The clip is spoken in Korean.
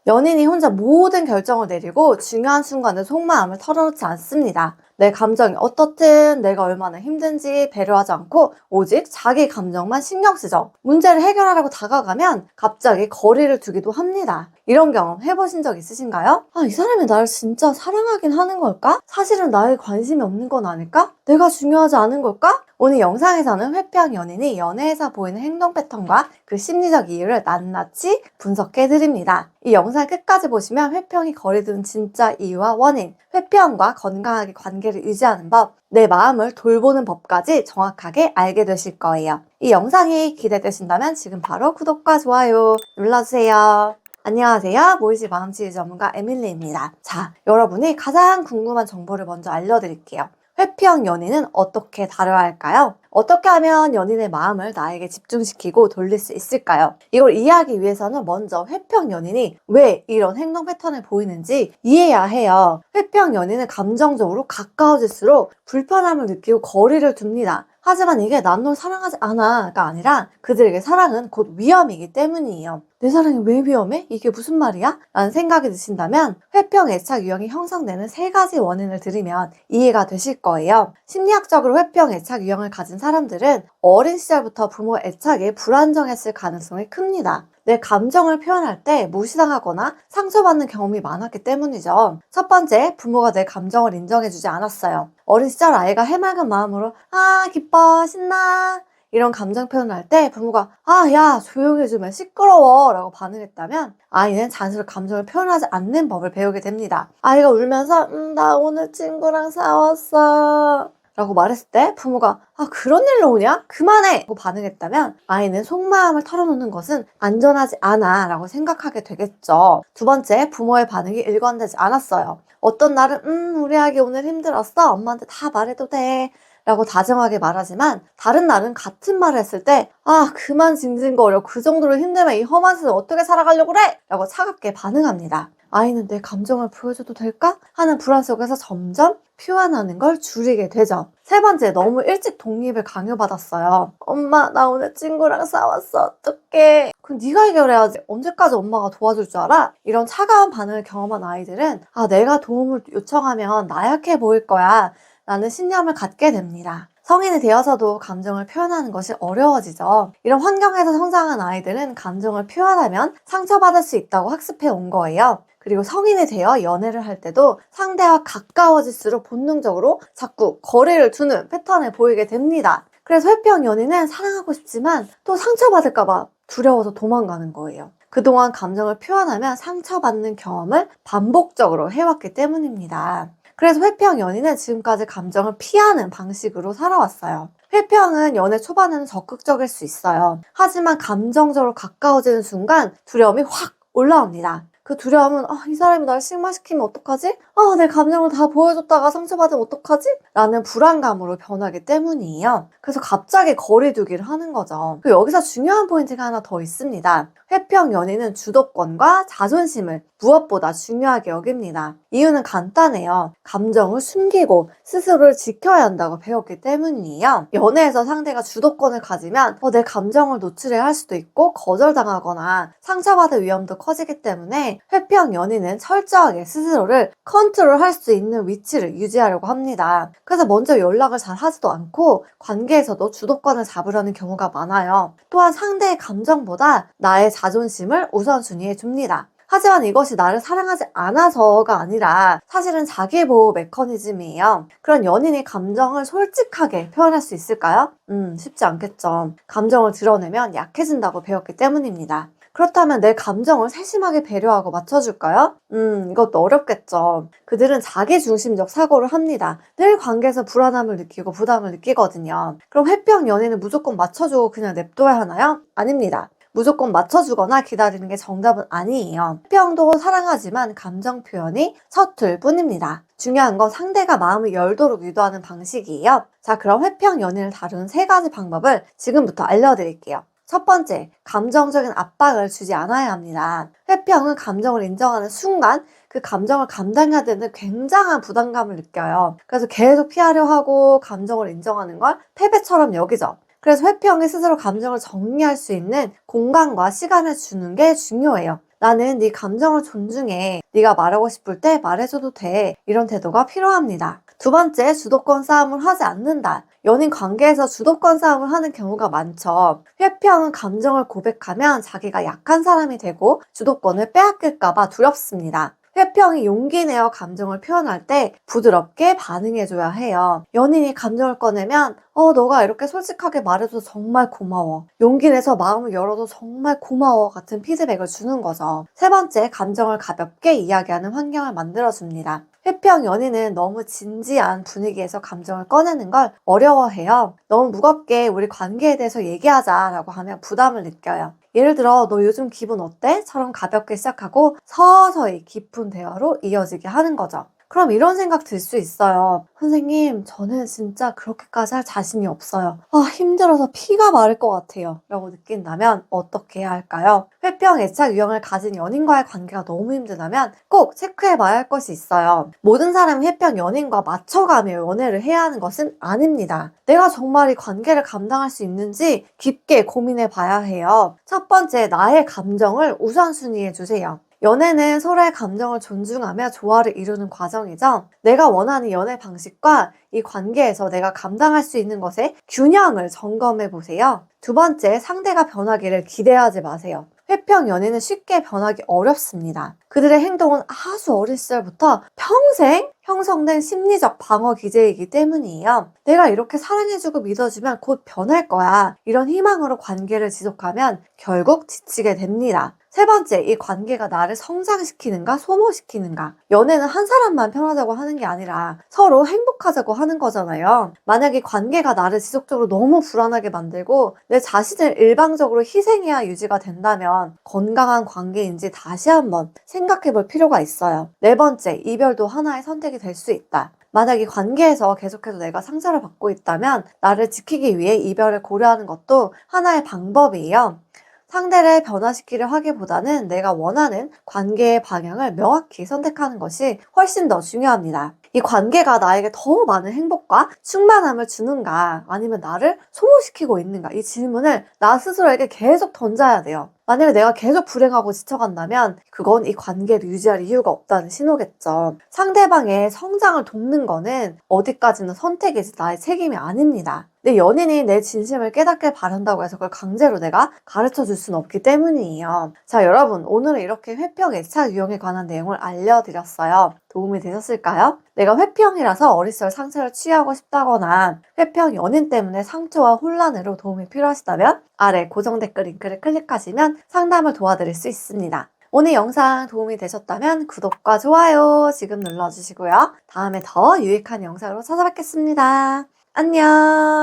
연인이 혼자 모든 결정을 내리고 중요한 순간에 속마음을 털어놓지 않습니다. 내 감정이 어떻든 내가 얼마나 힘든지 배려하지 않고 오직 자기 감정만 신경 쓰죠. 문제를 해결하려고 다가가면 갑자기 거리를 두기도 합니다. 이런 경험 해보신 적 있으신가요? 아, 이 사람이 나를 진짜 사랑하긴 하는 걸까? 사실은 나에 관심이 없는 건 아닐까? 내가 중요하지 않은 걸까? 오늘 영상에서는 회피형 연인이 연애에서 보이는 행동 패턴과 그 심리적 이유를 낱낱이 분석해드립니다. 이 영상 끝까지 보시면 회피형이 거리두는 진짜 이유와 원인, 회피형과 건강하게 관계를 유지하는 법, 내 마음을 돌보는 법까지 정확하게 알게 되실 거예요. 이 영상이 기대되신다면 지금 바로 구독과 좋아요 눌러주세요. 안녕하세요. 모이지 마음치유 전문가 에밀리입니다. 자, 여러분이 가장 궁금한 정보를 먼저 알려드릴게요. 회피형 연인은 어떻게 다뤄야 할까요? 어떻게 하면 연인의 마음을 나에게 집중시키고 돌릴 수 있을까요? 이걸 이해하기 위해서는 먼저 회피형 연인이 왜 이런 행동 패턴을 보이는지 이해해야 해요. 회피형 연인은 감정적으로 가까워질수록 불편함을 느끼고 거리를 둡니다. 하지만 이게 난 널 사랑하지 않아가 아니라 그들에게 사랑은 곧 위험이기 때문이에요. 내 사랑이 왜 위험해? 이게 무슨 말이야? 라는 생각이 드신다면 회피형 애착 유형이 형성되는 3가지 원인을 들으면 이해가 되실 거예요. 심리학적으로 회피형 애착 유형을 가진 사람들은 어린 시절부터 부모 애착에 불안정했을 가능성이 큽니다. 내 감정을 표현할 때 무시당하거나 상처받는 경험이 많았기 때문이죠. 첫 번째, 부모가 내 감정을 인정해주지 않았어요. 어린 시절 아이가 해맑은 마음으로 기뻐, 신나 이런 감정 표현을 할 때 부모가 야 조용히 해주면 시끄러워 라고 반응했다면 아이는 자신의 감정을 표현하지 않는 법을 배우게 됩니다. 아이가 울면서 나 오늘 친구랑 싸웠어 라고 말했을 때 부모가 그런 일로 오냐? 그만해! 라고 반응했다면 아이는 속마음을 털어놓는 것은 안전하지 않아 라고 생각하게 되겠죠. 두 번째, 부모의 반응이 일관되지 않았어요. 어떤 날은 우리 아기 오늘 힘들었어. 엄마한테 다 말해도 돼. 라고 다정하게 말하지만 다른 날은 같은 말을 했을 때 그만 징징거려. 그 정도로 힘들면 이 험한 세상 어떻게 살아가려고 그래? 라고 차갑게 반응합니다. 아이는 내 감정을 보여줘도 될까? 하는 불안 속에서 점점 표현하는 걸 줄이게 되죠. 세 번째, 너무 일찍 독립을 강요받았어요. 엄마, 나 오늘 친구랑 싸웠어. 어떡해. 그럼 네가 해결해야지. 언제까지 엄마가 도와줄 줄 알아? 이런 차가운 반응을 경험한 아이들은 내가 도움을 요청하면 나약해 보일 거야 라는 신념을 갖게 됩니다. 성인이 되어서도 감정을 표현하는 것이 어려워지죠. 이런 환경에서 성장한 아이들은 감정을 표현하면 상처받을 수 있다고 학습해 온 거예요. 그리고 성인이 되어 연애를 할 때도 상대와 가까워질수록 본능적으로 자꾸 거리를 두는 패턴을 보이게 됩니다. 그래서 회피형 연인은 사랑하고 싶지만 또 상처받을까봐 두려워서 도망가는 거예요. 그동안 감정을 표현하면 상처받는 경험을 반복적으로 해왔기 때문입니다. 그래서 회피형 연인은 지금까지 감정을 피하는 방식으로 살아왔어요. 회피형은 연애 초반에는 적극적일 수 있어요. 하지만 감정적으로 가까워지는 순간 두려움이 확 올라옵니다. 그 두려움은 이 사람이 날 실망시키면 어떡하지? 내 감정을 다 보여줬다가 상처받으면 어떡하지? 라는 불안감으로 변하기 때문이에요. 그래서 갑자기 거리두기를 하는 거죠. 그리고 여기서 중요한 포인트가 하나 더 있습니다. 회피형 연인은 주도권과 자존심을 무엇보다 중요하게 여깁니다. 이유는 간단해요. 감정을 숨기고 스스로를 지켜야 한다고 배웠기 때문이에요. 연애에서 상대가 주도권을 가지면 내 감정을 노출해야 할 수도 있고 거절당하거나 상처받을 위험도 커지기 때문에 회피형 연인은 철저하게 스스로를 컨트롤할 수 있는 위치를 유지하려고 합니다. 그래서 먼저 연락을 잘 하지도 않고 관계에서도 주도권을 잡으려는 경우가 많아요. 또한 상대의 감정보다 나의 자존심을 우선순위해 줍니다. 하지만 이것이 나를 사랑하지 않아서가 아니라 사실은 자기보호 메커니즘이에요. 그런 연인이 감정을 솔직하게 표현할 수 있을까요? 쉽지 않겠죠. 감정을 드러내면 약해진다고 배웠기 때문입니다. 그렇다면 내 감정을 세심하게 배려하고 맞춰줄까요? 이것도 어렵겠죠. 그들은 자기중심적 사고를 합니다. 늘 관계에서 불안함을 느끼고 부담을 느끼거든요. 그럼 회피형 연인은 무조건 맞춰주고 그냥 냅둬야 하나요? 아닙니다. 무조건 맞춰주거나 기다리는 게 정답은 아니에요. 회피형도 사랑하지만 감정 표현이 서툴 뿐입니다. 중요한 건 상대가 마음을 열도록 유도하는 방식이에요. 자, 그럼 회피형 연인을 다루는 3가지 방법을 지금부터 알려드릴게요. 첫 번째, 감정적인 압박을 주지 않아야 합니다. 회피형은 감정을 인정하는 순간 그 감정을 감당해야 되는 굉장한 부담감을 느껴요. 그래서 계속 피하려 하고 감정을 인정하는 걸 패배처럼 여기죠. 그래서 회피형이 스스로 감정을 정리할 수 있는 공간과 시간을 주는 게 중요해요. 나는 네 감정을 존중해. 네가 말하고 싶을 때 말해줘도 돼. 이런 태도가 필요합니다. 두 번째, 주도권 싸움을 하지 않는다. 연인 관계에서 주도권 싸움을 하는 경우가 많죠. 회피형은 감정을 고백하면 자기가 약한 사람이 되고 주도권을 빼앗길까봐 두렵습니다. 회피형이 용기 내어 감정을 표현할 때 부드럽게 반응해줘야 해요. 연인이 감정을 꺼내면 너가 이렇게 솔직하게 말해줘서 정말 고마워. 용기 내서 마음을 열어도 정말 고마워 같은 피드백을 주는 거죠. 세 번째, 감정을 가볍게 이야기하는 환경을 만들어줍니다. 회피형 연인은 너무 진지한 분위기에서 감정을 꺼내는 걸 어려워해요. 너무 무겁게 우리 관계에 대해서 얘기하자라고 하면 부담을 느껴요. 예를 들어 너 요즘 기분 어때? 처럼 가볍게 시작하고 서서히 깊은 대화로 이어지게 하는 거죠. 그럼 이런 생각 들 수 있어요. 선생님, 저는 진짜 그렇게까지 할 자신이 없어요. 힘들어서 피가 마를 것 같아요. 라고 느낀다면 어떻게 해야 할까요? 회피형 애착 유형을 가진 연인과의 관계가 너무 힘들다면 꼭 체크해봐야 할 것이 있어요. 모든 사람이 회피형 연인과 맞춰가며 연애를 해야 하는 것은 아닙니다. 내가 정말 이 관계를 감당할 수 있는지 깊게 고민해봐야 해요. 첫 번째, 나의 감정을 우선순위해주세요. 연애는 서로의 감정을 존중하며 조화를 이루는 과정이죠. 내가 원하는 연애 방식과 이 관계에서 내가 감당할 수 있는 것의 균형을 점검해 보세요. 두 번째, 상대가 변하기를 기대하지 마세요. 회피형 연인은 쉽게 변하기 어렵습니다. 그들의 행동은 아주 어린 시절부터 평생 형성된 심리적 방어 기제이기 때문이에요. 내가 이렇게 사랑해주고 믿어주면 곧 변할 거야. 이런 희망으로 관계를 지속하면 결국 지치게 됩니다. 세 번째, 이 관계가 나를 성장시키는가 소모시키는가. 연애는 한 사람만 편하자고 하는 게 아니라 서로 행복하자고 하는 거잖아요. 만약 이 관계가 나를 지속적으로 너무 불안하게 만들고 내 자신을 일방적으로 희생해야 유지가 된다면 건강한 관계인지 다시 한번 생각해 볼 필요가 있어요. 네 번째, 이별도 하나의 선택이 될 수 있다. 만약 이 관계에서 계속해서 내가 상처를 받고 있다면 나를 지키기 위해 이별을 고려하는 것도 하나의 방법이에요. 상대를 변화시키려 하기보다는 내가 원하는 관계의 방향을 명확히 선택하는 것이 훨씬 더 중요합니다. 이 관계가 나에게 더 많은 행복과 충만함을 주는가 아니면 나를 소모시키고 있는가 이 질문을 나 스스로에게 계속 던져야 돼요. 만약에 내가 계속 불행하고 지쳐간다면 그건 이 관계를 유지할 이유가 없다는 신호겠죠. 상대방의 성장을 돕는 거는 어디까지나 선택이지 나의 책임이 아닙니다. 내 연인이 내 진심을 깨닫길 바란다고 해서 그걸 강제로 내가 가르쳐 줄 수는 없기 때문이에요. 자, 여러분, 오늘은 이렇게 회피형 애착 유형에 관한 내용을 알려드렸어요. 도움이 되셨을까요? 내가 회피형이라서 어릴 시절 상처를 취하고 싶다거나 회피형 연인 때문에 상처와 혼란으로 도움이 필요하시다면 아래 고정 댓글 링크를 클릭하시면 상담을 도와드릴 수 있습니다. 오늘 영상 도움이 되셨다면 구독과 좋아요 지금 눌러주시고요. 다음에 더 유익한 영상으로 찾아뵙겠습니다. 안녕.